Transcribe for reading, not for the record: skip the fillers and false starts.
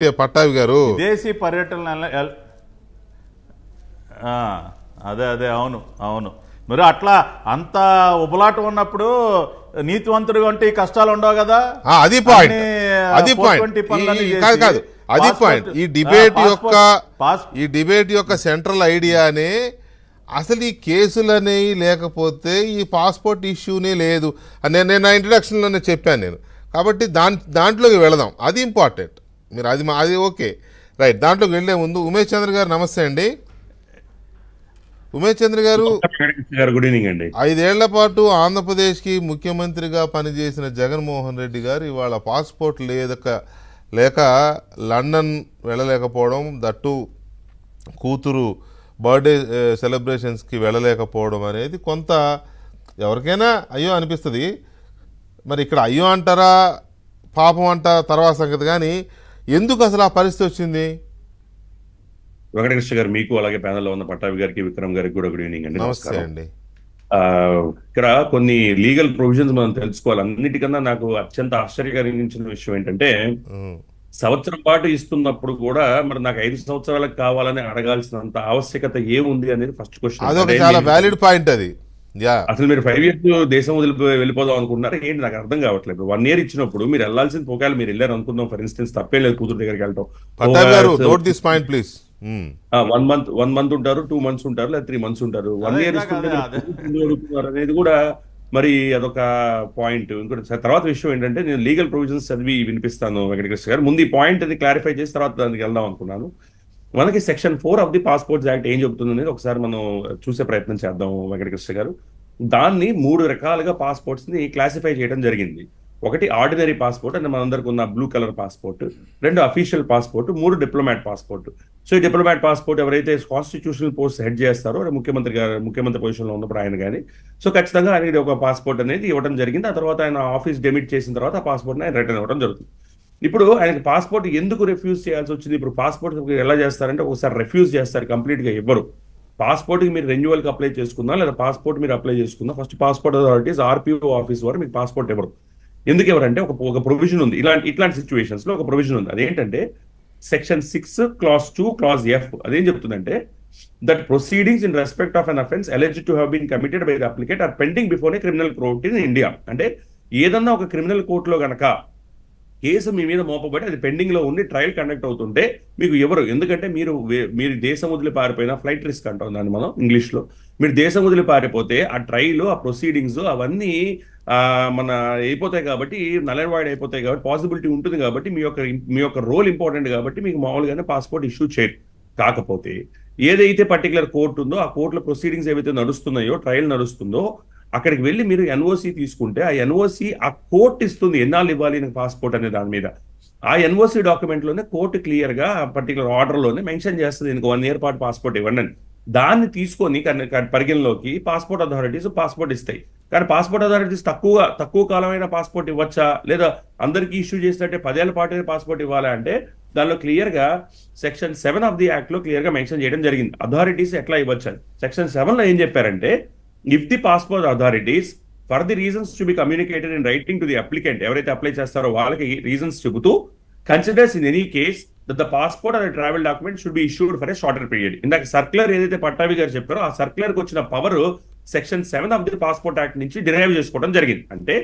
పట్టాభి గారు విదేశీ పర్యటన అదే అదే అవును అవును మరి అట్లా అంత ఉబలాటం ఉన్నప్పుడు నీతివంతుడు అంటే కష్టాలు ఉండవు కదా. అది పాయింట్, అది పాయింట్ కాదు కాదు అది పాయింట్. ఈ డిబేట్ యొక్క సెంట్రల్ ఐడియానే అసలు ఈ కేసులనే లేకపోతే ఈ పాస్పోర్ట్ ఇష్యూనే లేదు అని నేను నా ఇంట్రడక్షన్లోనే చెప్పాను నేను. కాబట్టి దాంట్లోకి వెళదాం, అది ఇంపార్టెంట్. మీరు అది ఓకే రైట్. దాంట్లోకి వెళ్ళే ముందు ఉమేష్ చంద్ర గారు నమస్తే అండి. ఉమేష్ చంద్ర గారు, గుడ్ ఈవినింగ్ అండి. 5 ఏళ్ల పాటు ఆంధ్రప్రదేశ్కి ముఖ్యమంత్రిగా పనిచేసిన జగన్మోహన్ రెడ్డి గారు ఇవాళ పాస్పోర్ట్ లేక లండన్ వెళ్ళలేకపోవడం, దట్టు కూతురు బర్త్డే సెలబ్రేషన్స్కి వెళ్ళలేకపోవడం అనేది కొంత ఎవరికైనా అయ్యో అనిపిస్తుంది. మరి ఇక్కడ అయ్యో అంటారా పాపం అంటారా తర్వాత సంగతి, కానీ ఎందుకు అసలు ఆ పరిస్థితి వచ్చింది? వెంకటకృష్ణ గారు, మీకు అలాగే ప్యానెల్లో ఉన్న పట్టాభి గారికి, విక్రమ్ గారికి కూడా గుడ్ ఈవినింగ్ అండి. నమస్తే అండి. ఇక్కడ కొన్ని లీగల్ ప్రొవిజన్స్ మనం తెలుసుకోవాలి. అన్నిటికన్నా నాకు అత్యంత ఆశ్చర్యకరించిన విషయం ఏంటంటే, సంవత్సరం పాటు ఇస్తున్నప్పుడు కూడా మరి నాకు 5 సంవత్సరాలకు కావాలని అడగాల్సినంత ఆవశ్యకత ఏముంది అనేది ఫస్ట్ క్వశ్చన్. అదొక చాలా వ్యాలిడ్ పాయింట్ అది. అసలు మీరు 5 years దేశం వెళ్ళిపోదాం అనుకుంటున్నారు ఏంటి నాకు అర్థం కావట్లేదు. 1 year ఇచ్చినప్పుడు మీరు వెళ్ళాల్సిన పోకాలు మీరు వెళ్ళారు అనుకుందాం, ఫర్ ఇన్స్టెన్స్ తప్పే లేదు కూతురు దగ్గరికి వెళ్ళటం. 1 month ఉంటారు, 2 months ఉంటారు, లేదా 3 months ఉంటారు. 1 year ఇస్తుంటే అనేది కూడా మరి అదొక పాయింట్. ఇంకోటి తర్వాత విషయం ఏంటంటే, నేను లీగల్ ప్రొవిజన్స్ చదివి వినిపిస్తాను వెంకటకృష్ణ గారు. ముందు ఈ పాయింట్ అది క్లారిఫై చేసి తర్వాత దానికి వెళ్దాం అనుకున్నాను. మనకి Section 4 of the passports act ఏం చెబుతుంది అనేది ఒకసారి మనం చూసే ప్రయత్నం చేద్దాం వెంకటకృష్ణ గారు. దాన్ని 3 రకాలుగా పాస్పోర్ట్స్ ని క్లాసిఫై చేయడం జరిగింది. ఒకటి ఆర్డినరీ పాస్పోర్ట్ అంటే మనందరికి ఉన్న blue colour passport, 2 official passport, 3 diplomat passport. So ఈ డిప్లొమాట్ పాస్పోర్ట్ ఎవరైతే కాన్స్టిట్యూషనల్ పోస్ట్ హెడ్ చేస్తారో ముఖ్యమంత్రి పొజిషన్లో ఉన్నప్పుడు ఆయన కానీ, సో ఖచ్చితంగా ఆయనకి ఒక పాస్పోర్ట్ అనేది ఇవ్వడం జరిగింది. ఆ తర్వాత ఆయన ఆఫీస్ డెమిట్ చేసిన తర్వాత ఆ పాస్పోర్ట్ని ఆయన రిటర్న్ ఇవ్వడం జరుగుతుంది. ఇప్పుడు ఆయనకి పాస్పోర్ట్ ఎందుకు రిఫ్యూజ్ చేయాల్సి వచ్చింది? ఇప్పుడు పాస్పోర్ట్ ఎలా చేస్తారంటే, ఒకసారి రిఫ్యూజ్ చేస్తారు, కంప్లీట్గా ఇవ్వరు. పాస్పోర్ట్కి మీరు రెన్యువల్కి అప్లై చేసుకుందా లేదా పాస్పోర్ట్ మీరు అప్లై చేసుకుందా, first passport authorities RPO office వారు మీకు పాస్పోర్ట్ ఇవ్వరు. ఎందుకు ఎవరంటే ఒక ప్రొవిజన్ ఉంది, ఇట్లాంటి సిచ్యువేషన్స్ లో ఒక ప్రొవిజన్ ఉంది. అదేంటంటే Section 6 Clause 2 Clause F. అదేం చెప్తుందంటే, that proceedings in respect of an offence alleged to have been committed by the applicant are pending before a criminal court in India. అంటే ఏదన్నా ఒక క్రిమినల్ కోర్టులో గనక కేసు మీ మీద మోపబడి అది పెండింగ్ లో ఉండి ట్రయల్ కండక్ట్ అవుతుంటే మీకు ఎవరు, ఎందుకంటే మీరు దేశం వదిలి పారిపోయిన ఫ్లైట్ రిస్క్ అంటాం దాన్ని మనం ఇంగ్లీష్ లో. మీరు దేశం వదిలి పారిపోతే ఆ ట్రయల్, ఆ ప్రొసీడింగ్స్ అవన్నీ మన అయిపోతాయి కాబట్టి, నల్లవాయిడ్ అయిపోతాయి కాబట్టి, పాసిబిలిటీ ఉంటుంది కాబట్టి మీ యొక్క రోల్ ఇంపార్టెంట్ కాబట్టి మీకు మామూలుగానే పాస్పోర్ట్ ఇష్యూ చేయరు. కాకపోతే ఏదైతే పర్టికులర్ కోర్టు ఉందో ఆ కోర్టులో ప్రొసీడింగ్స్ ఏవైతే నడుస్తున్నాయో, ట్రయల్ నడుస్తుందో, అక్కడికి వెళ్ళి మీరు ఎన్ఓసి తీసుకుంటే ఆ ఎన్ఓసి ఆ కోర్టు ఇస్తుంది ఎన్నాళ్ళు ఇవ్వాలి నాకు పాస్పోర్ట్ అనే దాని మీద. ఆ ఎన్ఓసి డాక్యుమెంట్ లోనే కోర్టు క్లియర్ గా పర్టికులర్ ఆర్డర్ లోనే మెన్షన్ చేస్తుంది ఇంకో 1 year పాటు పాస్పోర్ట్ ఇవ్వండి అని. దాన్ని తీసుకొని పరిగణలోకి పాస్పోర్ట్ అథారిటీస్ పాస్పోర్ట్ ఇస్తాయి. కానీ పాస్పోర్ట్ అథారిటీస్ తక్కువ కాలమైన పాస్పోర్ట్ ఇవ్వచ్చా, లేదా అందరికీ ఇష్యూ చేసినట్టే 10 ఏళ్ల పాటు పాస్పోర్ట్ ఇవ్వాలా అంటే, దానిలో క్లియర్ గా Section 7 ఆఫ్ ది యాక్ట్ లో క్లియర్ గా మెన్షన్ చేయడం జరిగింది అథారిటీస్ ఎట్లా ఇవ్వచ్చు. Section 7 లో ఏం చెప్పారంటే, if the passport authorities for the reasons to be communicated in writing to the applicant, ఎవరైతే అప్లై చేస్తారో వాళ్ళకి రీజన్స్ చెబుతూ, considers in any case that the passport or a travel document should be issued for a shorter period. ఇందాక circular ఏదైతే పట్టాభి గారు చెప్పారో ఆ circular కి వచ్చిన power Section 7 of the passport act నుంచి డిరైవ్ చేసుకోవడం జరిగింది. అంటే